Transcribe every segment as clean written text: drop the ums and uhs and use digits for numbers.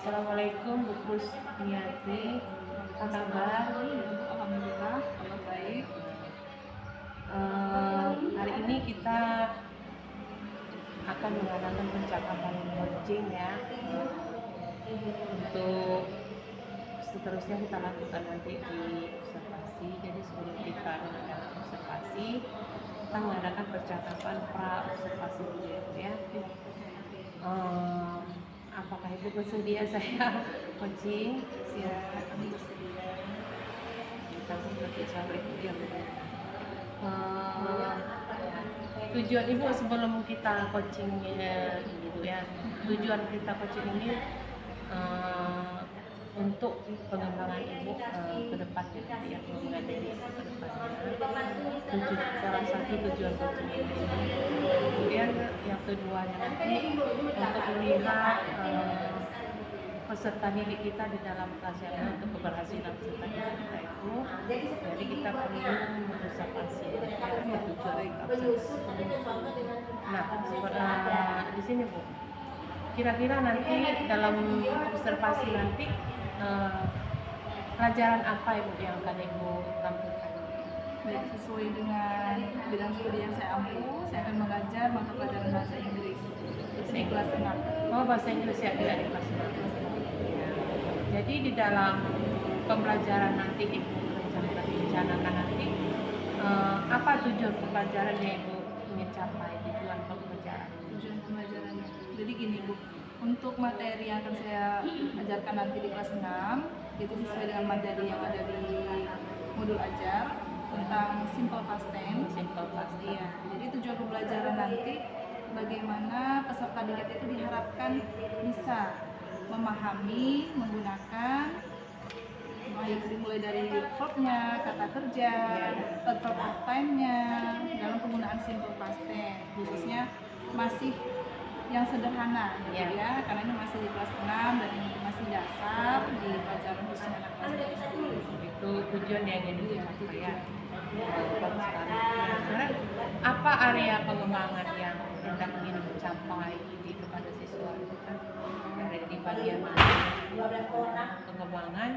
Assalamualaikum Bu Kusmiati, apa kabar? Alhamdulillah, kabar baik. Hari ini kita akan mengadakan percakapan coaching ya. Untuk seterusnya kita lakukan nanti di observasi. Jadi sebelum kita mengadakan observasi, kita mengadakan percakapan pra observasi dulu ya. Apakah Ibu bersedia saya coaching? Siap, kami bersedia. Takut nanti sama Ibu yang tujuan Ibu sebelum kita coachingnya gitu ya. Tujuan kita coaching ini untuk pengembangan Ibu ke depannya ya, pengembangan diri Ibu ke depannya. Salah satu tujuan coaching ini. Kemudian yang keduanya nanti untuk melihat peserta didik kita di dalam pelajaran untuk keberhasilan peserta didik kita itu. Jadi kita perlu observasi atau tujuan observasi. Nah, di sini Bu, kira-kira nanti dalam observasi nanti pelajaran apa Ibu yang akan Ibu tampilkan? Baik, sesuai dengan bidang studi yang saya ambil, saya akan mengajar mata pelajaran bahasa Inggris di kelas 6. Oh, bahasa Inggris ya, tidak di kelas 6. Jadi di dalam pembelajaran nanti Ibu rencanakan nanti apa tujuan pembelajaran yang Ibu ingin capai, tujuan pembelajaran? Tujuan pembelajarannya. Jadi gini Bu, untuk materi yang akan saya ajarkan nanti di kelas 6 itu sesuai dengan materi yang ada di modul ajar tentang simple past tense. Simple past tense. Iya. Jadi tujuan pembelajaran nanti bagaimana peserta didik itu diharapkan bisa memahami, menggunakan baik dimulai dari verbnya, kata kerja, verb of time-nya dalam penggunaan simple past tense, khususnya masih yang sederhana gitu ya, karena ini masih di kelas 6 dan ini masih dasar di pelajaran khusus anak kelas 3. Itu tujuan yang ingin dicapai ya. Bagus sekali. Nah, apa area pengembangan yang hendak ingin dicapai kepada siswa itu kan? Ada di bagian mana pengembangan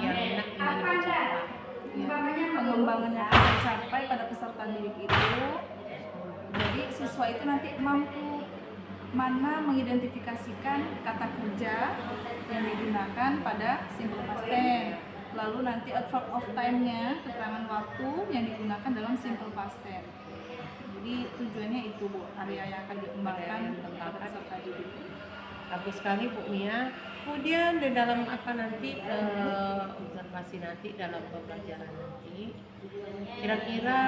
yang hendak ingin dicapai? Ya, pengembangan yang akan dicapai pada peserta didik itu, jadi siswa itu nanti mampu mana mengidentifikasikan kata kerja yang digunakan pada simple past tense, lalu nanti adverb of time-nya, keterangan waktu yang digunakan dalam simple past tense. Jadi tujuannya itu Bu, area yang akan dikembangkan pada peserta didik. Bagus sekali Bu Mia. Kemudian di dalam apa nanti observasi nanti dalam pembelajaran nanti, kira-kira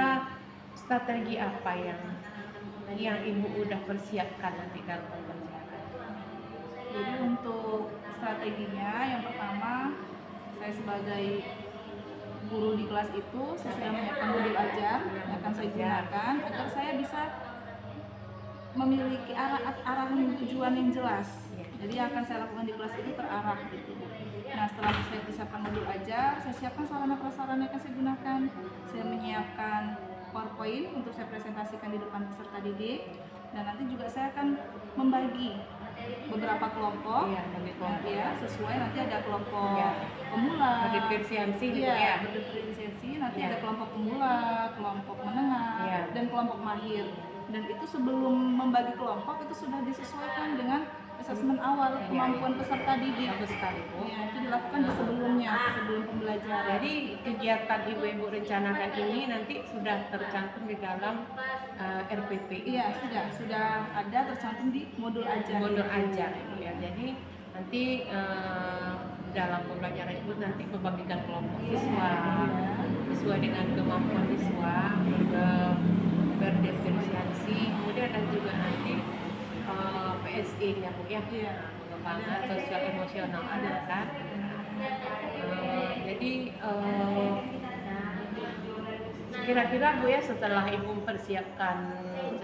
strategi apa yang Ibu udah persiapkan nanti dalam pembelajaran? Jadi untuk strateginya, yang pertama saya sebagai guru di kelas itu saya sudah menyiapkan modul ajar yang akan saya gunakan agar saya bisa memiliki arahan tujuan yang jelas. Jadi yang akan saya lakukan di kelas itu terarah gitu. Nah, setelah saya persiapkan modul ajar, saya siapkan sarana prasarana yang akan saya gunakan. Saya menyiapkan PowerPoint untuk saya presentasikan di depan peserta didik, dan nanti juga saya akan membagi beberapa kelompok, ya, sesuai nanti ada kelompok pemula, berdiferensiasi gitu ya. Berdiferensiasi, nanti ada kelompok pemula, kelompok menengah, dan kelompok mahir. Dan itu sebelum membagi kelompok itu sudah disesuaikan dengan asesmen awal kemampuan peserta didik. Bagus sekali Bu. Ya, itu dilakukan di sebelumnya, sebelum pembelajaran. Jadi kegiatan Ibu rencanakan ini nanti sudah tercantum di dalam RPP. Iya, sudah ada tercantum di modul ajar. Modul ajar ya. Jadi nanti dalam pembelajaran Ibu nanti membagikan kelompok siswa sesuai dengan kemampuan siswa, berdiferensiasi. Kemudian ada juga nanti PSE-nya Bu ya, pengembangan sosial emosional ada kan. Jadi kira-kira Bu ya, setelah Ibu mempersiapkan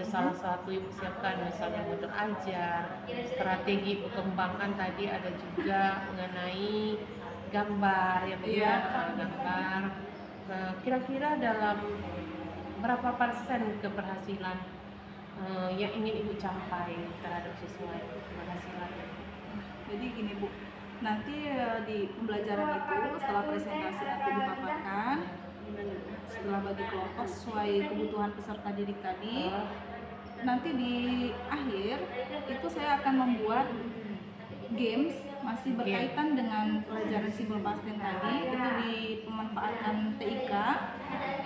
salah satu Ibu siapkan misalnya modul ajar, strategi perkembangan tadi ada juga mengenai gambar ya Bu ya, gambar. Kira-kira dalam berapa persen keberhasilan yang ingin Ibu capai terhadap siswa keberhasilan? Jadi gini Bu, nanti di pembelajaran itu setelah presentasi nanti dipaparkan setelah bagi kelompok sesuai kebutuhan peserta didik tadi. Nanti di akhir itu saya akan membuat games masih berkaitan dengan pelajaran simbol pasten tadi, itu dipemanfaatkan TIK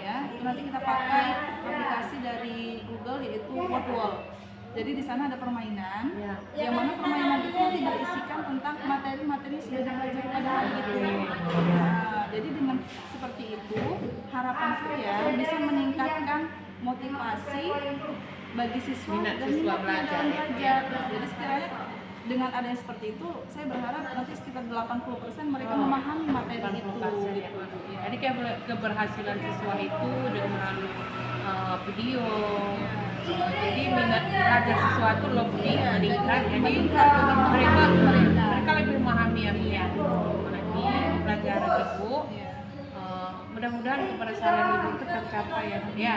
ya. Itu nanti kita pakai aplikasi dari Google yaitu Wordwall. Jadi di sana ada permainan, yang mana permainan itu nanti berisikan tentang materi-materi sudah dipelajari pada hari itu. Nah, jadi dengan seperti itu harapan saya bisa meningkatkan motivasi bagi siswa dan minat belajar. Jadi sekiranya dengan adanya seperti itu, saya berharap nanti sekitar 80% mereka memahami materi itu. Gitu. Jadi keberhasilan siswa itu dengan melalui video. Jadi minat belajar sesuatu lebih meningkat. Jadi mereka lebih memahami ya pelajaran ibu. Mudah-mudahan keberhasilan ibu itu tercapai ya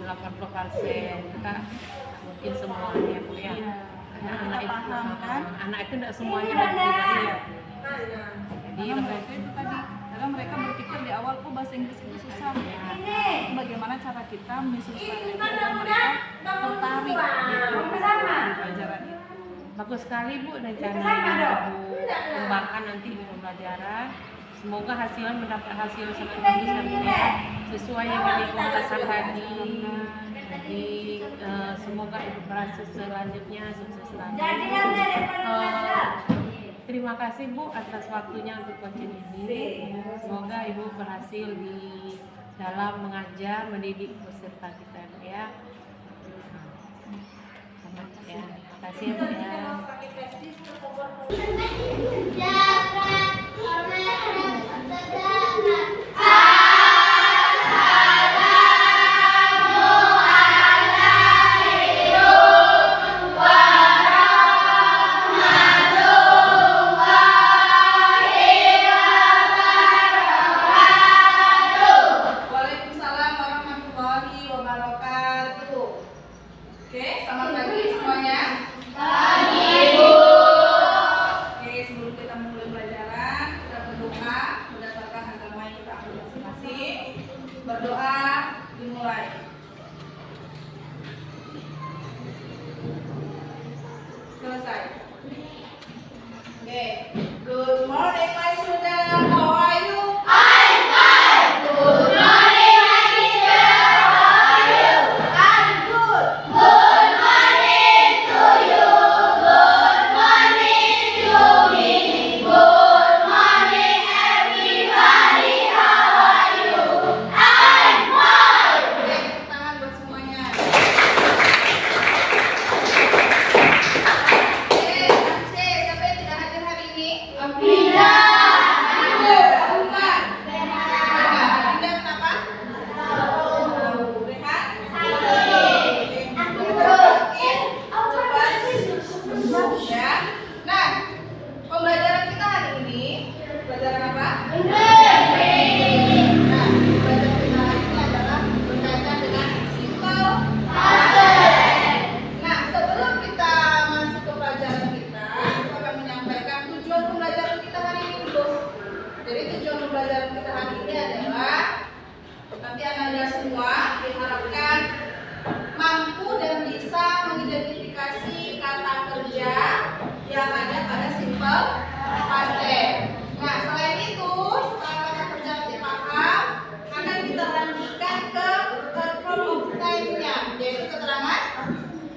80%. Kita mungkin semuanya bu ya. Anak itu tidak semuanya motivasi. Jadi itu tadi karena mereka berpikir di awal bahasa Inggris itu susah. Itu bagaimana cara kita menyesuaikan agar mereka tertarik gitu di pelajaran itu. Bagus sekali bu rencana yang ibu kembangkan nanti di pembelajaran. Semoga hasilnya mendapat hasil sangat bagus dan ya, sesuai yang ibu katakan tadi. Jadi semoga ibu berhasil selanjutnya, sukses selanjutnya. Terima kasih Bu atas waktunya untuk coaching ini. Semoga ibu berhasil di dalam mengajar, mendidik peserta kita ya. Selamat ya. Terima kasih ya Bu ya. Waalaikumsalam warahmatullahi wabarakatuh. Oke, selamat pagi semuanya. Oke, sebelum kita mulai pelajaran, kita berdoa berdasarkan agama yang kita ambil masing-masing. Berdoa dimulai. Selesai. Oke, good morning my student. How are you? Tangan buat semuanya. Siapa yang tidak hadir hari ini? Abida. Bukan. Abida kenapa? Rehat. Sakit. Coba. Ya. Nah, pembelajaran kita hari ini pelajaran apa? Nah, pelajaran kita hari ini adalah berkaitan dengan simple past. Nah, sebelum kita masuk ke pelajaran kita akan menyampaikan tujuan pembelajaran kita hari ini dulu. Jadi tujuan pembelajaran kita hari ini adalah nanti Anda semua diharapkan mampu dan bisa mengidentifikasi kata kerja yang ada pada simple past tense. Nah, selain itu, setelah kata kerja nanti paham, akan kita lanjutkan ke form of time-nya, yaitu keterangan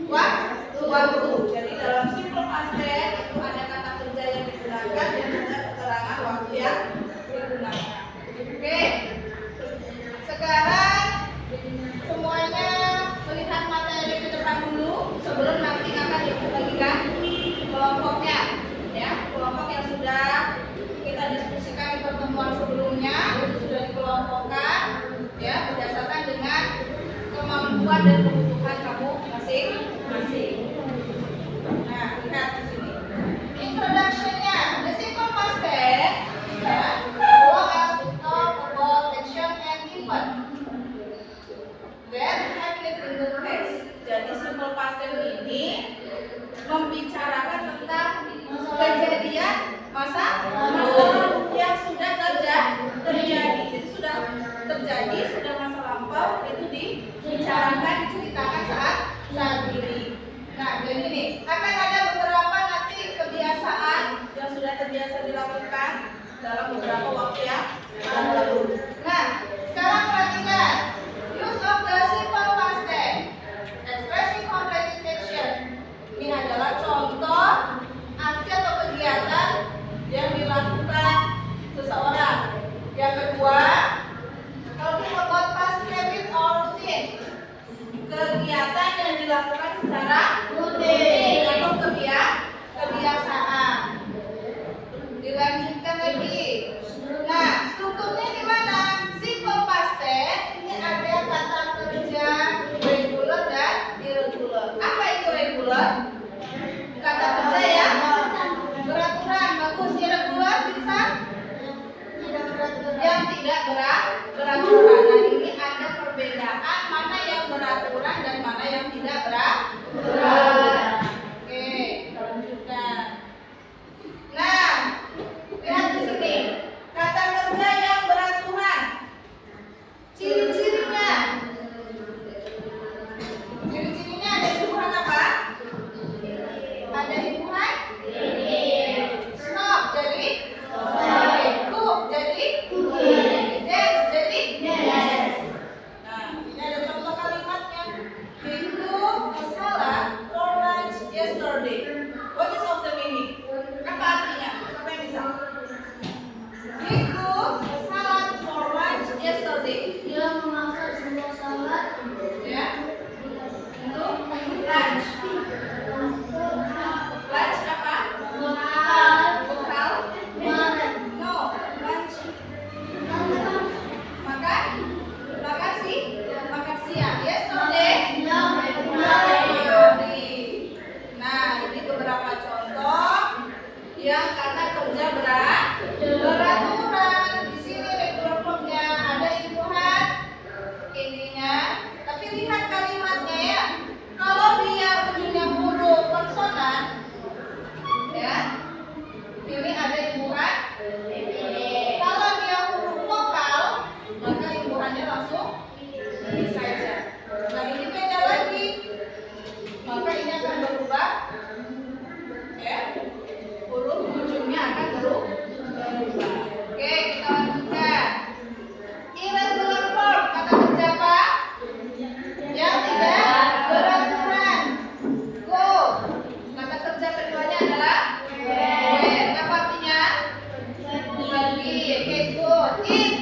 waktu. Jadi dalam simple past tense itu ada kata kerja yang digunakan dan ada keterangan waktu yang digunakan. Oke. Sekarang semuanya melihat materi ke depan dulu sebelum nanti akan dibagikan kelompoknya. Ya, kelompok yang sudah kita diskusikan di pertemuan sebelumnya itu sudah dikelompokkan ya berdasarkan dengan kemampuan dan kebutuhan kamu masing-masing. Nah, lihat di sini. Introduction-nya, the simple past tense ya, belong as to talk about action and event. Then have it in the text. Jadi simple past tense ini membicarakan tentang kejadian masa lalu yang sudah terjadi. Jadi sudah terjadi, sudah masa lampau, itu dibicarakan, diceritakan saat ini. Nah, jadi nih akan ada beberapa nanti kebiasaan yang sudah terbiasa dilakukan dalam beberapa waktu yang lalu. Nah, sekarang perhatikan use of the simple past tense, expressing complex intention. Ini adalah contoh aksi atau kegiatan yang dilakukan seseorang. Yang kedua, talking about past habit or routine, kegiatan yang dilakukan secara rutin atau kebiasaan. Dilanjutkan lagi. Nah, strukturnya gimana? Simple past tense ini ada kata kerja regular dan irregular. Apa itu regular? Kata kerja ya beraturan, bagus. Irregular bisa yang tidak beraturan. Nah, ini ada perbedaan mana yang beraturan dan mana yang tidak beraturan. Oke, kita lanjutkan. Nah, lihat di sini kata kerja yang beraturan. Ciri-cirinya ada hubungan apa? Ada hubungan stop jadi cook jadi dance jadi dance. Nah, ini ada contoh kalimatnya. He cooked a salad for lunch yesterday. What is of the meaning? Apa artinya? Siapa yang bisa? He cooked a salad for lunch yesterday. Dia memasak sebuah salad Ya, untuk lunch. Lunch apa? Bekal? No, lunch. Makan siang. Yesterday. Nah, ini beberapa contoh yang kata kerja beraturan. Di sini regular formnya ada hubungan ininya. Tapi lihat kalimatnya ya. Kalau dia ujungnya huruf konsonan, ya, ini ada hubungan. Kalau dia huruf vokal, maka hubungannya langsung ini saja. Nah, ini beda lagi. Maka ini akan berubah. Ya. Huruf ujungnya akan berubah. Oke, kita lanjutkan. Irregular form, kata kerja apa? Yang tidak beraturan. Go. Kata kerja keduanya adalah when. Apa artinya? Pergi. Oke, go. Eat.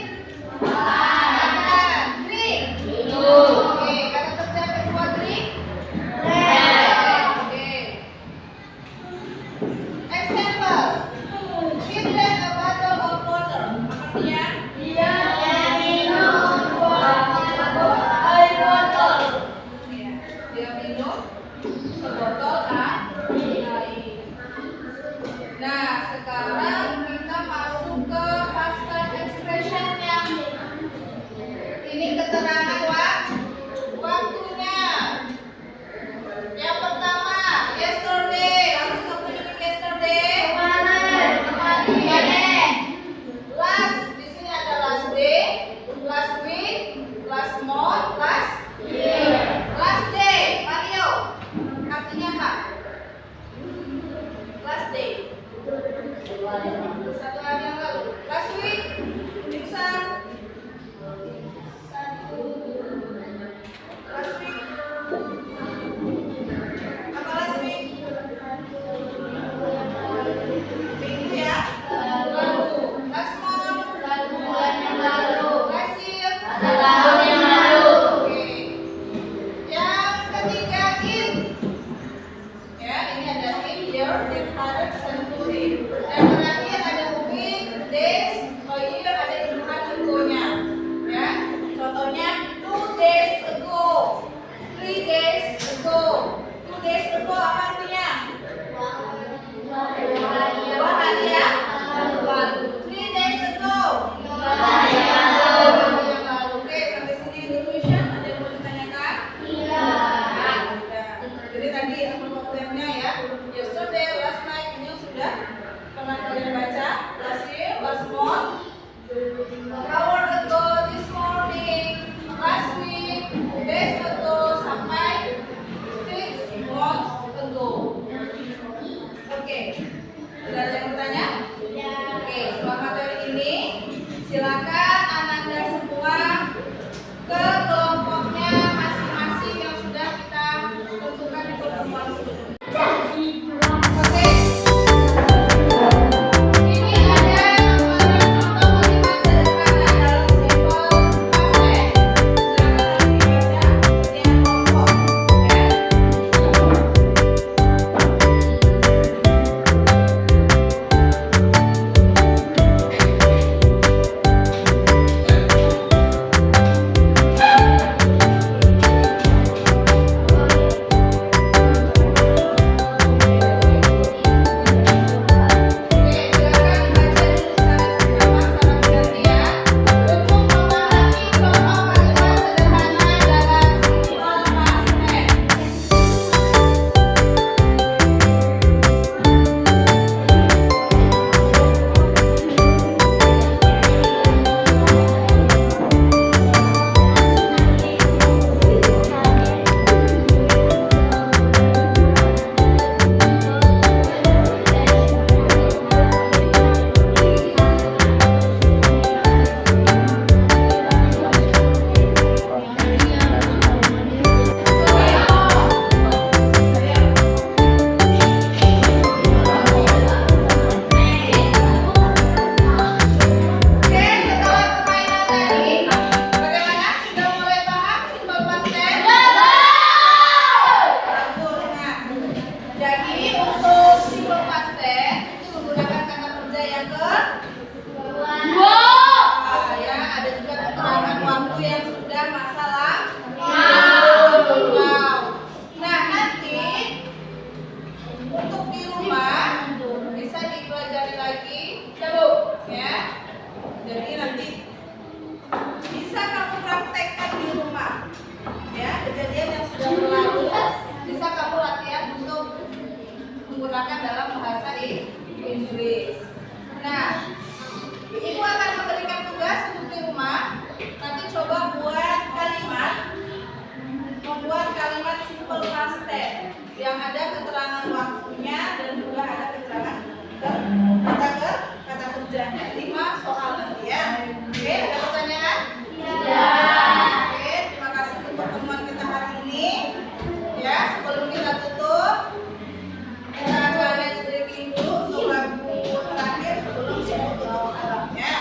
Makan. Drink. Oke, kata kerja kedua drink. Oke. Example. He drank a bottle of water. Apa artinya? dia minum air botol. Ya, dia minum sebotol air. Nah, sekarang kita masuk ke past tense expression-nya. Ini keterangan waktunya. Yang pertama, yesterday. Apa sebutnya yesterday? Kemarin. Last, di sini ada last day, last week, last month, last year. Last day, Mario. Artinya apa? Last day. Satu hari yang lalu. Last week, bisa. Last week. Apa last week? Minggu ya. Lalu. Last month. Bulan yang lalu. Last year. Setahun yang lalu. Oke. Yang ketiga in. Ya, ini ada in year, then other century. Dan terakhir ada week, days, a year, ada hubungan ilmunya. Ya, contohnya 2 days ago, 3 days ago. 2 days ago apa artinya? 2 hari ya. Lalu 3 days ago. 2 hari yang lalu. Oke, sampai sini Indonesia. Ada yang mau ditanyakan? Iya. Jadi tadi apa problemnya ya? Yesterday, last night ini sudah pernah kalian baca. Oke. Sudah ada yang bertanya? Oke, setelah materi ini silakan Ananda semua ke kelompoknya masing-masing yang sudah kita tentukan di pertemuan sebelumnya. Oke. Ini ada contoh kalimat sederhana dalam simple past tense. Silakan dibaca setiap kelompok. Ya. Oke, setelah permainan tadi, bagaimana? Sudah mulai paham simbol past tense? Bagus. Nah, jadi untuk simbol past tense itu menggunakan kata kerja yang ya, ada juga keterangan waktu yang sudah masa lalu. Nah, nanti untuk di rumah bisa dipelajari lagi, ya. Jadi nanti bisa kamu praktekkan di rumah, ya, kejadian yang sudah berlalu bisa kamu latihan untuk menggunakan dalam bahasa Inggris. Nah, ibu akan memberikan tugas untuk di rumah. Nanti coba membuat kalimat simple past tense yang ada keterangan waktunya dan juga ada keterangan kata kerjanya. 5 soal nanti ya. Oke, ada pertanyaan? Oke, terima kasih untuk pertemuan kita hari ini. Ya, sebelum kita tutup, kita akan dance breaking dulu untuk lagu terakhir sebelum kita tutup alatnya.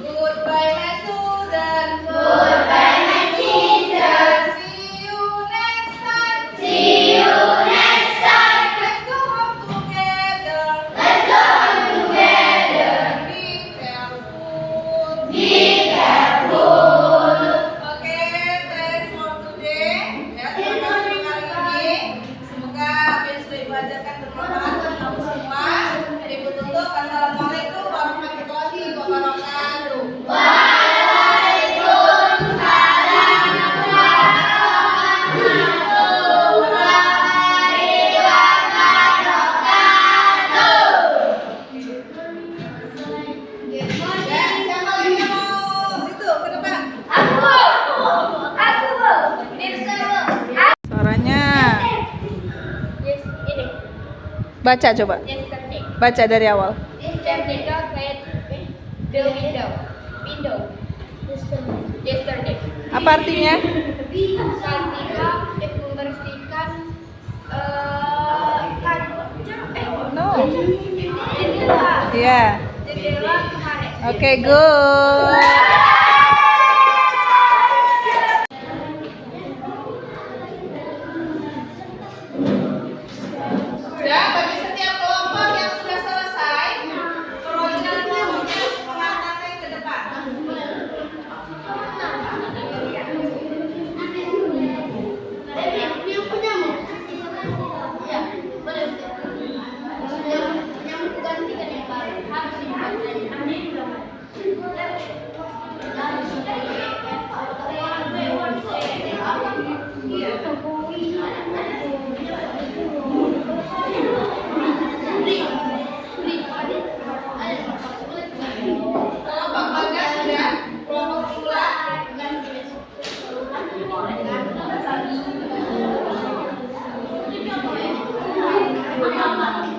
Goodbye my student. Goodbye, my teacher. See you next time. See you next time. Let's go home together. Let's go together. Be careful. Be careful. Oke, thanks for today. Ya, terima kasih untuk kali ini. Semoga apa yang sudah Ibu ajarkan bermanfaat untuk kamu semua. Ibu tutup. Assalamualaikum warahmatullahi wabarakatuh. Ya, siapa lagi yang mau itu ke depan? Suaranya. Baca coba. Baca dari awal. Yesterday. Apa artinya? Santika membersihkan No. jendela. Iya. Jendela kemarin. Oke, good. Dan bagi setiap kelompok yang sudah selesai, proyeknya mengantarkan ke depan. Yang punyamu? Ya, boleh. Yang gantikan yang baru. Harus Kelompok Bagas sudah, kelompok Pula. Iya.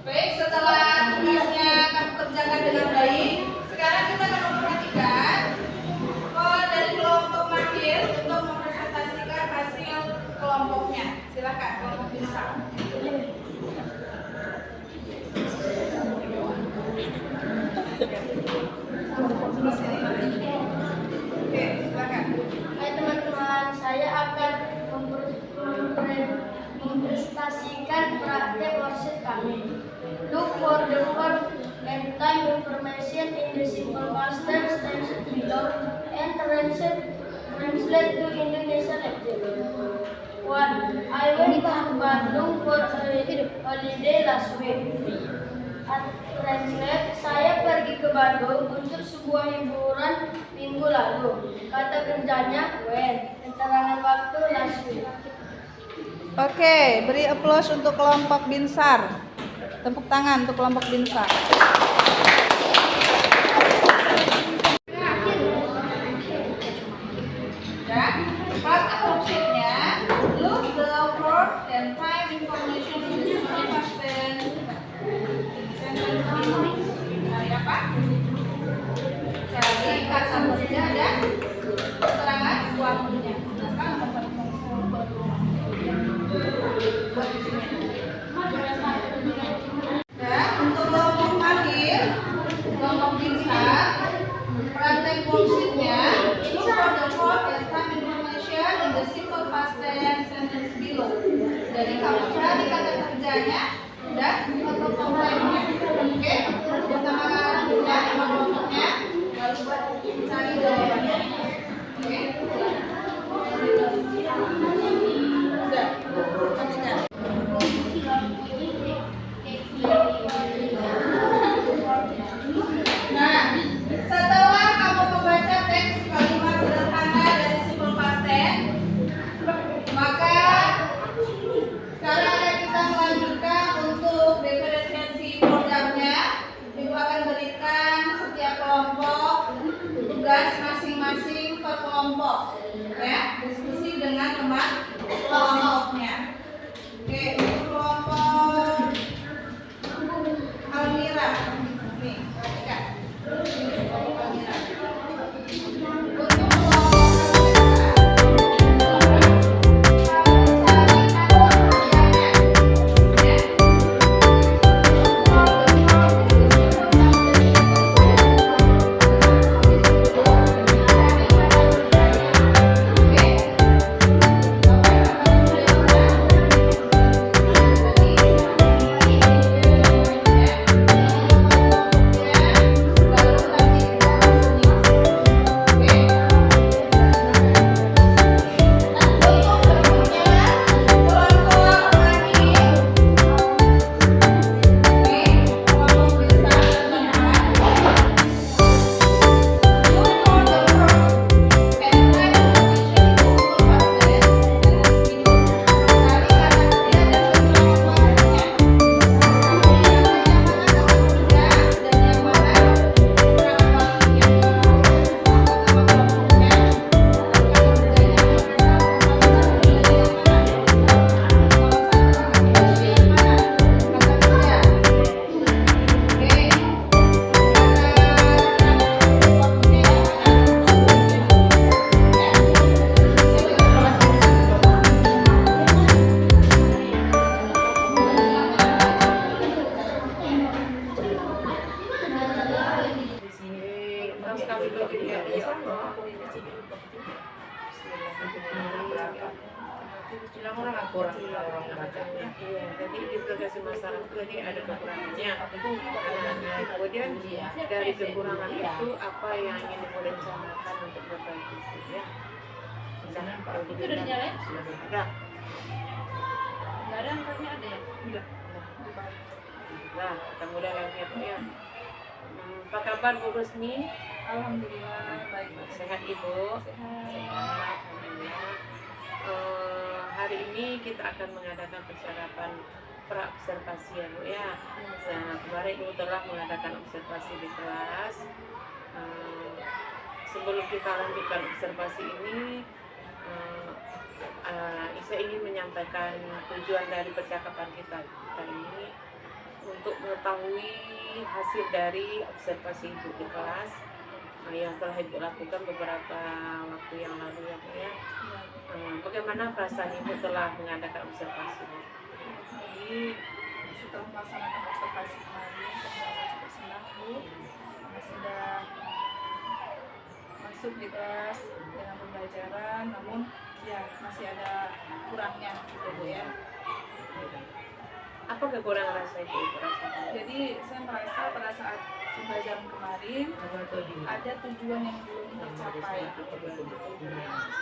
Baik, setelah tugasnya kamu kerjakan dengan baik, sekarang kita akan memperhatikan dari kelompok mahir untuk mempresentasikan hasil kelompoknya. Silakan kelompok bisa. Oke, silakan. Hai teman-teman, saya akan mempresentasikan praktek worksheet kami. Look for the verb and time information in the simple past tense below and translate to Indonesian language. 1. I went to Bandung for a holiday last week. Translate, saya pergi ke Bandung untuk sebuah hiburan minggu lalu. Kata kerjanya when. Keterangan waktu last week. Oke, beri applause untuk kelompok Binsar. Tepuk tangan untuk kelompok Binsar. Dan praktek worksheetnya, look the verb and time information in the simple past tense. Hari apa? Cari kata kerja dan keterangan waktunya. Dan untuk kelompok mahir, kelompok bisa praktek worksheetnya look for the verb and time information in the simple past tense sentence below. Jadi kamu cari kata kerjanya dan kelompoknya. Oke, pertama kalinya sama kelompoknya, lalu cari jawabannya. Oke. Nah, setelah kamu membaca teks kalimat sederhana dari simple past tense, maka sekarang akan kita melanjutkan untuk diferensiasi programnya. Ibu akan berikan setiap kelompok tugas masing-masing per kelompok, ya, diskusi dengan teman kelompoknya. Oke, untuk kelompok Almira, nih, perhatikan. Ini kelompok Almira. Untuk kelompok orang bacanya. Iya, jadi di progresi masyarakat tadi ada kekurangannya. Kemudian dari kekurangan itu apa yang ingin direncanakan untuk perbaiki ya. Itu udah dinyalain? Enggak. Enggak ada, angkanya ada ya? Enggak. Nah, kita mulai lagi ya, Pak ya. Apa kabar Bu Rusmi? Alhamdulillah baik. Sehat Ibu? Sehat. Alhamdulillah. Hari ini kita akan mengadakan persiapan pra-observasi ya Bu ya. Nah, kemarin Ibu telah mengadakan observasi di kelas. Sebelum kita lanjutkan observasi ini, mengadakan tujuan dari percakapan kita ini untuk mengetahui hasil dari observasi Ibu di kelas yang telah Ibu lakukan beberapa waktu yang lalu ya Bu ya. Bagaimana perasaan Ibu telah mengadakan observasi? Jadi setelah melaksanakan observasi kemarin, saya merasa cukup senang Bu, karena sudah masuk di kelas dengan pembelajaran, namun ya masih ada kurangnya gitu Bu ya. Apa kekurangan rasa Ibu rasakan? Jadi saya merasa pada saat pembelajaran kemarin ada tujuan yang belum tercapai.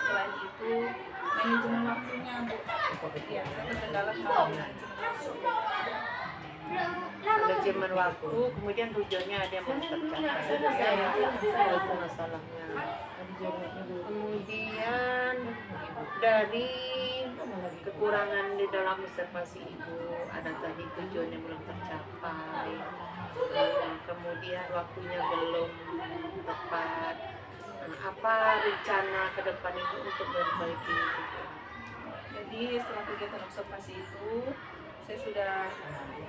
Selain itu manajemen waktunya Bu. Ya, saya terkendala dalam manajemen waktu. Manajemen waktu, kemudian tujuannya ada yang belum tercapai. Itu masalahnya. Kemudian dari kekurangan di dalam observasi Ibu, ada tadi tujuan yang belum tercapai, kemudian waktunya belum tepat. Apa rencana ke depan Ibu untuk memperbaiki itu? Jadi setelah kegiatan observasi itu saya sudah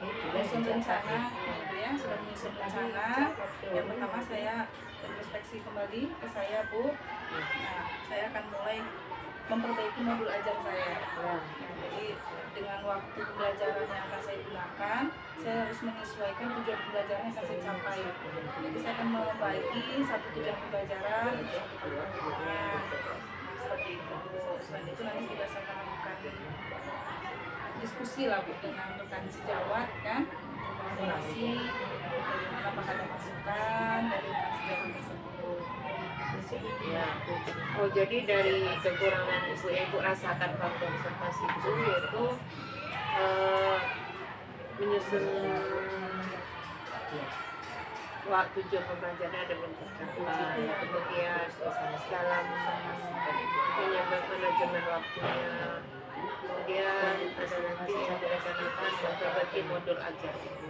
menyusun rencana, gitu ya, sudah menyusun rencana. Yang pertama saya introspeksi kembali ke saya Bu. Nah, saya akan mulai memperbaiki modul ajar saya. Jadi dengan waktu pembelajaran yang akan saya gunakan, saya harus menyesuaikan tujuan pembelajaran yang akan saya capai. Jadi saya akan membagi satu tujuan pembelajaran untuk satu pertemuannya. Nah, seperti itu. Selain itu nanti juga saya akan lakukan diskusi lah Bu dengan rekan sejawat kan, kolaborasi, bagaimana apakah ada masukan dari rekan sejawat tersebut. Ya. Oh, jadi dari kekurangan Ibu yang Ibu rasakan waktu observasi itu yaitu menyusun waktu tujuan pembelajaran ada belum tercapai, kemudian dalam manajemen waktunya, kemudian ada nanti yang dilaksanakan memperbaiki modul ajar Ibu.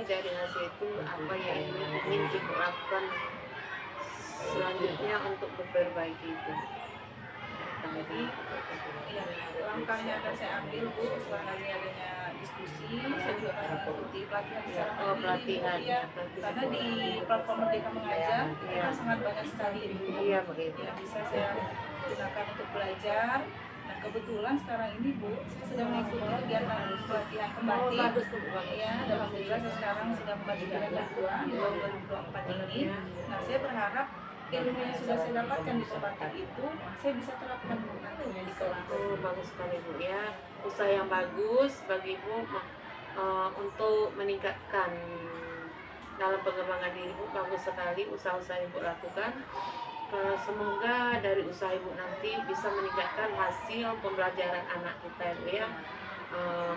Dari hasil itu apa yang ingin Ibu lakukan selanjutnya untuk memperbaiki itu? Jadi ya, langkah yang akan saya ambil Bu setelah nanti adanya diskusi, saya juga akan mengikuti pelatihan secara pelatihan. ya, karena di platform Merdeka Mengajar itu kan sangat banyak sekali Iya begitu. yang bisa saya gunakan untuk belajar. Nah kebetulan sekarang ini Bu, saya sedang mengikuti kegiatan pelatihan pembatik. Ya, dan alhamdulillah saya sekarang sedang membatik di Kedua di tahun 2024 ini. Nah saya berharap ilmu yang sudah saya dapatkan di pembatik itu saya bisa terapkan nantinya di kelas. Oh, bagus sekali Bu ya. Usaha yang bagus bagi Ibu untuk meningkatkan dalam pengembangan diri Ibu, bagus sekali usaha-usaha yang Ibu lakukan. Semoga dari usaha Ibu nanti bisa meningkatkan hasil pembelajaran anak kita Ibu ya.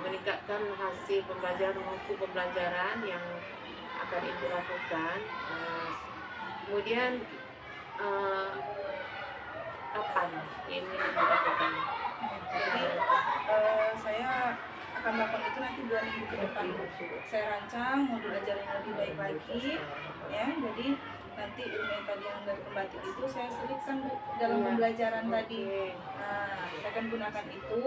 Meningkatkan hasil pembelajaran maupun pembelajaran yang akan Ibu lakukan. Kemudian kapan ini dilakukan? Jadi saya akan melakukan itu nanti 2 minggu ke depan. Saya rancang modul ajar yang lebih baik lagi ya. Jadi nanti ilmu yang tadi yang dari pembatik itu saya selipkan Bu dalam pembelajaran tadi. Nah, saya akan gunakan itu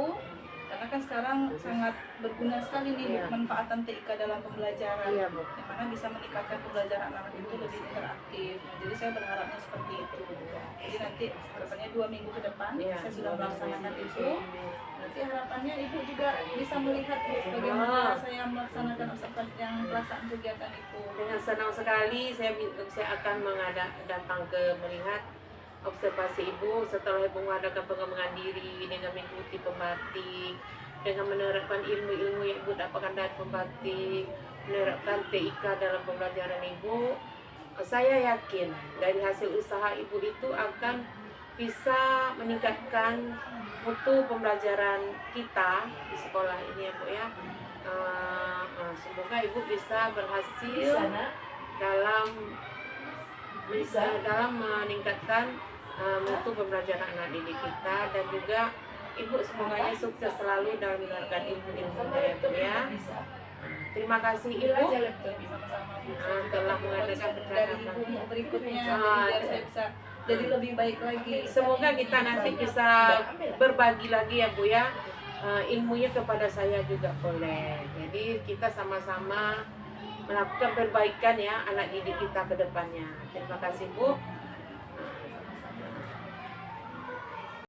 karena kan sekarang sangat berguna sekali nih Iya. manfaatan TIK dalam pembelajaran. Iya Bu. Yang mana bisa meningkatkan pembelajaran anak itu lebih interaktif. Nah, jadi saya berharapnya seperti itu. Jadi nanti harapannya 2 minggu ke depan Iya. saya sudah melaksanakan itu. Nanti harapannya Ibu juga bisa melihat Bu, bagaimana saya melaksanakan observasi yang pelaksanaan kegiatan itu. Dengan senang sekali saya akan datang ke melihat observasi Ibu setelah Ibu mengadakan pengembangan diri dengan mengikuti pembatik, dengan menerapkan ilmu-ilmu yang Ibu dapatkan dari pembatik, menerapkan TIK dalam pembelajaran Ibu. Saya yakin dari hasil usaha Ibu itu akan bisa meningkatkan mutu pembelajaran kita di sekolah ini ya Bu ya. Semoga Ibu bisa berhasil dalam meningkatkan mutu pembelajaran anak didik kita, dan juga Ibu semoga sukses selalu dalam menerapkan ilmu-ilmunya ya Bu ya. Terima kasih Ibu Sama-sama Bu. telah mengadakan Dari percakapan. Ibu berikutnya jadi biar saya bisa jadi lebih baik lagi. Semoga kita nanti bisa berbagi lagi ya Bu ya, ilmunya kepada saya juga boleh. Jadi kita sama-sama melakukan perbaikan ya anak didik kita ke depannya. Terima kasih Bu.